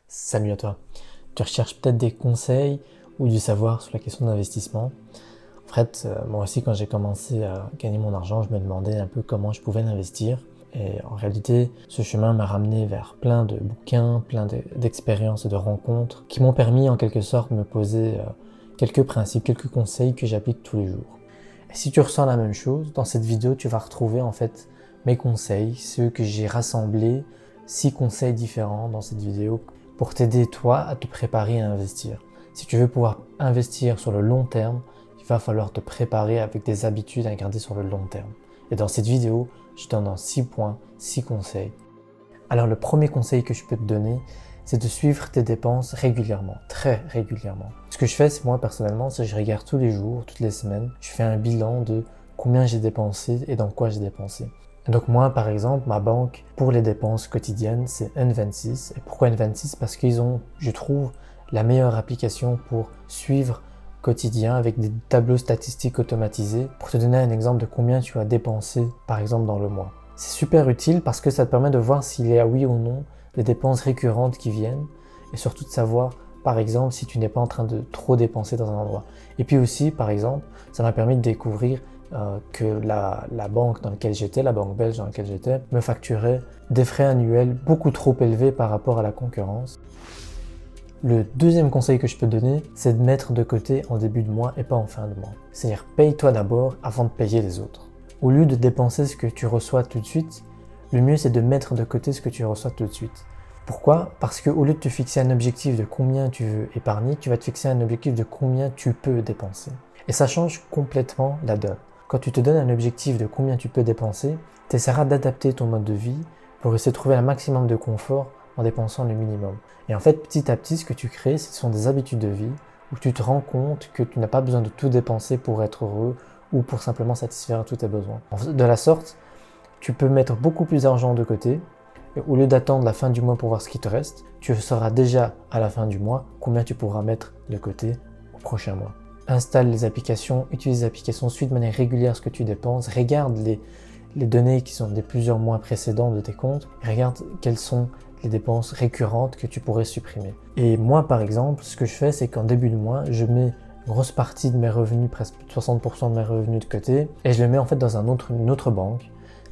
Salut à toi. Tu recherches peut-être des conseils ou du savoir sur la question d'investissement. En fait, moi aussi, quand j'ai commencé à gagner mon argent, je me demandais un peu comment je pouvais l'investir. Et en réalité, ce chemin m'a ramené vers plein de bouquins, d'expériences et de rencontres qui m'ont permis en quelque sorte de me poser quelques principes, quelques conseils que j'applique tous les jours. Et si tu ressens la même chose, dans cette vidéo, tu vas retrouver en fait mes conseils, ceux que j'ai rassemblés, 6 conseils différents dans cette vidéo pour t'aider toi à te préparer à investir. Si tu veux pouvoir investir sur le long terme, il va falloir te préparer avec des habitudes à garder sur le long terme. Et dans cette vidéo, je te donne en 6 points, 6 conseils. Alors le premier conseil que je peux te donner, c'est de suivre tes dépenses régulièrement, très régulièrement. Ce que je fais, c'est moi personnellement, c'est que je regarde tous les jours, toutes les semaines, je fais un bilan de combien j'ai dépensé et dans quoi j'ai dépensé. Et donc moi, par exemple, ma banque, pour les dépenses quotidiennes, c'est N26. Et pourquoi N26? Parce qu'ils ont, je trouve, la meilleure application pour suivre quotidien avec des tableaux statistiques automatisés pour te donner un exemple de combien tu as dépensé, par exemple, dans le mois. C'est super utile parce que ça te permet de voir s'il y a oui ou non des dépenses récurrentes qui viennent et surtout de savoir, par exemple, si tu n'es pas en train de trop dépenser dans un endroit. Et puis aussi, par exemple, ça m'a permis de découvrir que la banque dans laquelle j'étais, la banque belge dans laquelle j'étais, me facturait des frais annuels beaucoup trop élevés par rapport à la concurrence. Le deuxième conseil que je peux te donner, c'est de mettre de côté en début de mois et pas en fin de mois. C'est-à-dire, paye-toi d'abord avant de payer les autres. Au lieu de dépenser ce que tu reçois tout de suite, le mieux c'est de mettre de côté ce que tu reçois tout de suite. Pourquoi? Parce qu'au lieu de te fixer un objectif de combien tu veux épargner, tu vas te fixer un objectif de combien tu peux dépenser. Et ça change complètement la donne. Quand tu te donnes un objectif de combien tu peux dépenser, tu essaieras d'adapter ton mode de vie pour essayer de trouver un maximum de confort en dépensant le minimum. Et en fait, petit à petit, ce que tu crées, ce sont des habitudes de vie où tu te rends compte que tu n'as pas besoin de tout dépenser pour être heureux ou pour simplement satisfaire tous tes besoins. De la sorte, tu peux mettre beaucoup plus d'argent de côté. Et au lieu d'attendre la fin du mois pour voir ce qui te reste, tu sauras déjà à la fin du mois combien tu pourras mettre de côté au prochain mois. Installe les applications, utilise les applications, suis de manière régulière ce que tu dépenses, regarde les données qui sont des plusieurs mois précédents de tes comptes, et regarde quelles sont les dépenses récurrentes que tu pourrais supprimer. Et moi, par exemple, ce que je fais, c'est qu'en début de mois, je mets une grosse partie de mes revenus, presque 60% de mes revenus de côté, et je le mets en fait dans une autre banque,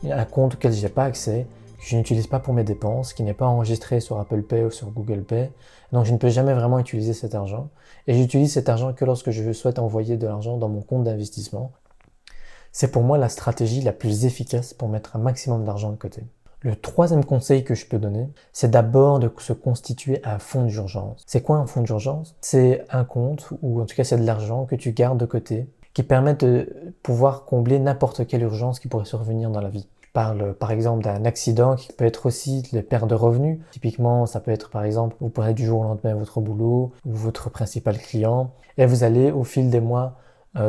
un compte auquel je n'ai pas accès, que je n'utilise pas pour mes dépenses, qui n'est pas enregistré sur Apple Pay ou sur Google Pay. Donc je ne peux jamais vraiment utiliser cet argent. Et j'utilise cet argent que lorsque je souhaite envoyer de l'argent dans mon compte d'investissement. C'est pour moi la stratégie la plus efficace pour mettre un maximum d'argent de côté. Le troisième conseil que je peux donner, c'est d'abord de se constituer un fonds d'urgence. C'est quoi un fonds d'urgence? C'est un compte, ou en tout cas c'est de l'argent que tu gardes de côté, qui permet de pouvoir combler n'importe quelle urgence qui pourrait survenir dans la vie. Je parle par exemple d'un accident qui peut être aussi de perte de revenus. Typiquement, ça peut être par exemple, vous perdez du jour au lendemain votre boulot ou votre principal client et vous allez au fil des mois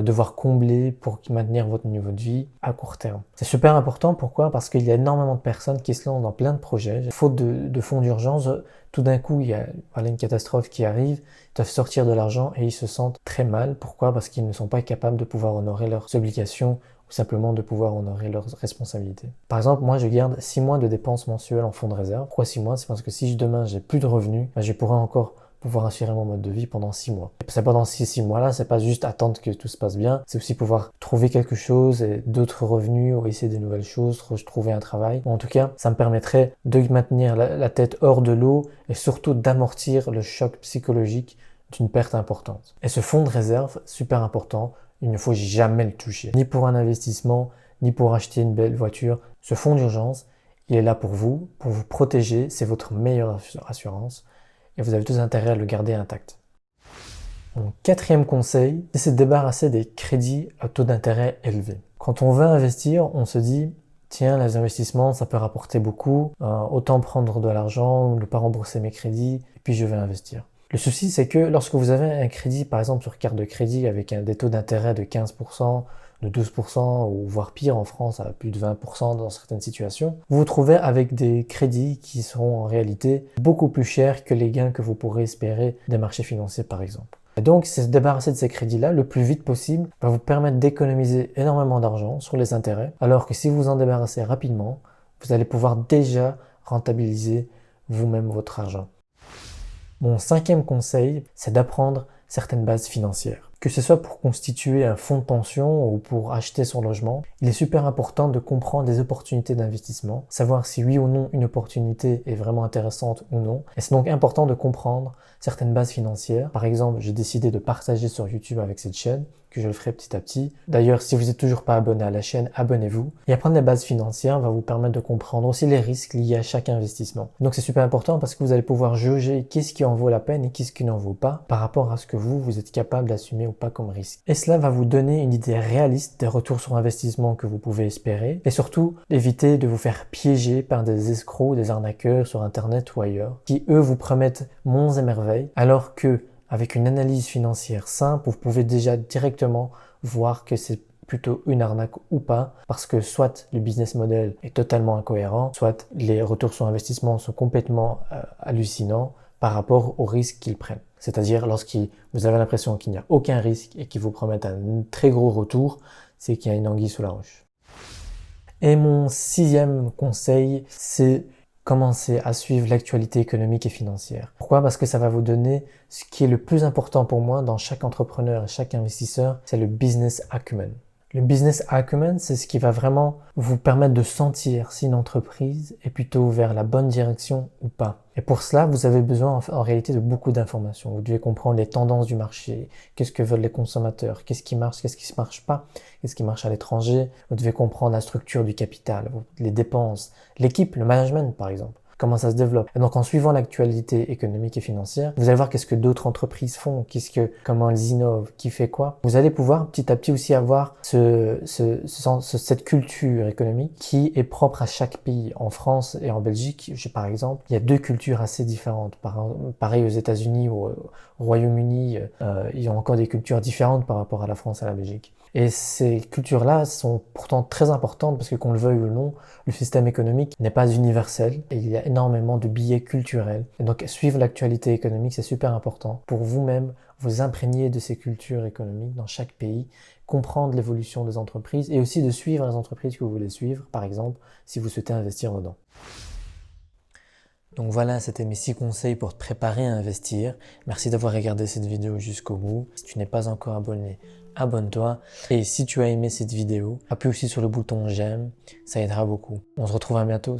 devoir combler pour maintenir votre niveau de vie à court terme. C'est super important, pourquoi? Parce qu'il y a énormément de personnes qui se lancent dans plein de projets. Faute de fonds d'urgence, tout d'un coup, il y a une catastrophe qui arrive, ils doivent sortir de l'argent et ils se sentent très mal. Pourquoi? Parce qu'ils ne sont pas capables de pouvoir honorer leurs obligations ou simplement de pouvoir honorer leurs responsabilités. Par exemple, moi je garde 6 mois de dépenses mensuelles en fonds de réserve. Pourquoi 6 mois? C'est parce que si demain j'ai plus de revenus, je pourrais encore pouvoir assurer mon mode de vie pendant 6 mois. Et c'est pendant ces 6 mois-là, c'est pas juste attendre que tout se passe bien, c'est aussi pouvoir trouver quelque chose et d'autres revenus ou essayer des nouvelles choses, trouver un travail. En tout cas, ça me permettrait de maintenir la tête hors de l'eau et surtout d'amortir le choc psychologique d'une perte importante. Et ce fonds de réserve, super important, il ne faut jamais le toucher. Ni pour un investissement, ni pour acheter une belle voiture. Ce fonds d'urgence, il est là pour vous protéger, c'est votre meilleure assurance. Et vous avez tous intérêt à le garder intact. Mon quatrième conseil, c'est de se débarrasser des crédits à taux d'intérêt élevé. Quand on veut investir, on se dit, tiens, les investissements, ça peut rapporter beaucoup, autant prendre de l'argent, ne pas rembourser mes crédits, et puis je vais investir. Le souci, c'est que lorsque vous avez un crédit, par exemple sur carte de crédit, avec des taux d'intérêt de 15%, de 12%, ou voire pire en France, à plus de 20% dans certaines situations, vous vous trouvez avec des crédits qui seront en réalité beaucoup plus chers que les gains que vous pourrez espérer des marchés financiers par exemple. Et donc, c'est se débarrasser de ces crédits-là le plus vite possible va vous permettre d'économiser énormément d'argent sur les intérêts, alors que si vous en débarrassez rapidement, vous allez pouvoir déjà rentabiliser vous-même votre argent. Mon cinquième conseil, c'est d'apprendre certaines bases financières. Que ce soit pour constituer un fonds de pension ou pour acheter son logement, il est super important de comprendre des opportunités d'investissement, savoir si oui ou non une opportunité est vraiment intéressante ou non. Et c'est donc important de comprendre certaines bases financières. Par exemple, j'ai décidé de partager sur YouTube avec cette chaîne, que je le ferai petit à petit. D'ailleurs, si vous n'êtes toujours pas abonné à la chaîne, abonnez-vous. Et apprendre les bases financières va vous permettre de comprendre aussi les risques liés à chaque investissement. Donc c'est super important parce que vous allez pouvoir jauger qu'est-ce qui en vaut la peine et qu'est-ce qui n'en vaut pas par rapport à ce que vous êtes capable d'assumer ou pas comme risque. Et cela va vous donner une idée réaliste des retours sur investissement que vous pouvez espérer et surtout éviter de vous faire piéger par des escrocs ou des arnaqueurs sur internet ou ailleurs qui eux vous promettent monts et merveilles alors que avec une analyse financière simple, vous pouvez déjà directement voir que c'est plutôt une arnaque ou pas, parce que soit le business model est totalement incohérent, soit les retours sur investissement sont complètement hallucinants par rapport aux risques qu'ils prennent. C'est-à-dire vous avez l'impression qu'il n'y a aucun risque et qu'ils vous promettent un très gros retour, c'est qu'il y a une anguille sous la roche. Et mon sixième conseil, c'est commencer à suivre l'actualité économique et financière. Pourquoi? Parce que ça va vous donner ce qui est le plus important pour moi dans chaque entrepreneur et chaque investisseur, c'est le business acumen. Le business acumen, c'est ce qui va vraiment vous permettre de sentir si une entreprise est plutôt vers la bonne direction ou pas. Et pour cela, vous avez besoin en réalité de beaucoup d'informations. Vous devez comprendre les tendances du marché, qu'est-ce que veulent les consommateurs, qu'est-ce qui marche, qu'est-ce qui ne marche pas, qu'est-ce qui marche à l'étranger. Vous devez comprendre la structure du capital, les dépenses, l'équipe, le management par exemple. Comment ça se développe. Et donc en suivant l'actualité économique et financière, vous allez voir qu'est-ce que d'autres entreprises font, comment elles innovent, qui fait quoi. Vous allez pouvoir petit à petit aussi avoir cette culture économique qui est propre à chaque pays. En France et en Belgique, par exemple, il y a deux cultures assez différentes. Pareil aux États-Unis ou au Royaume-Uni, il y a encore des cultures différentes par rapport à la France et à la Belgique. Et ces cultures-là sont pourtant très importantes parce que qu'on le veuille ou non, le système économique n'est pas universel et il y a énormément de biais culturels. Et donc suivre l'actualité économique, c'est super important pour vous-même vous imprégner de ces cultures économiques dans chaque pays, comprendre l'évolution des entreprises et aussi de suivre les entreprises que vous voulez suivre, par exemple, si vous souhaitez investir dedans. Donc voilà, c'était mes 6 conseils pour te préparer à investir. Merci d'avoir regardé cette vidéo jusqu'au bout. Si tu n'es pas encore abonné, abonne-toi. Et si tu as aimé cette vidéo, appuie aussi sur le bouton j'aime, ça aidera beaucoup. On se retrouve à bientôt.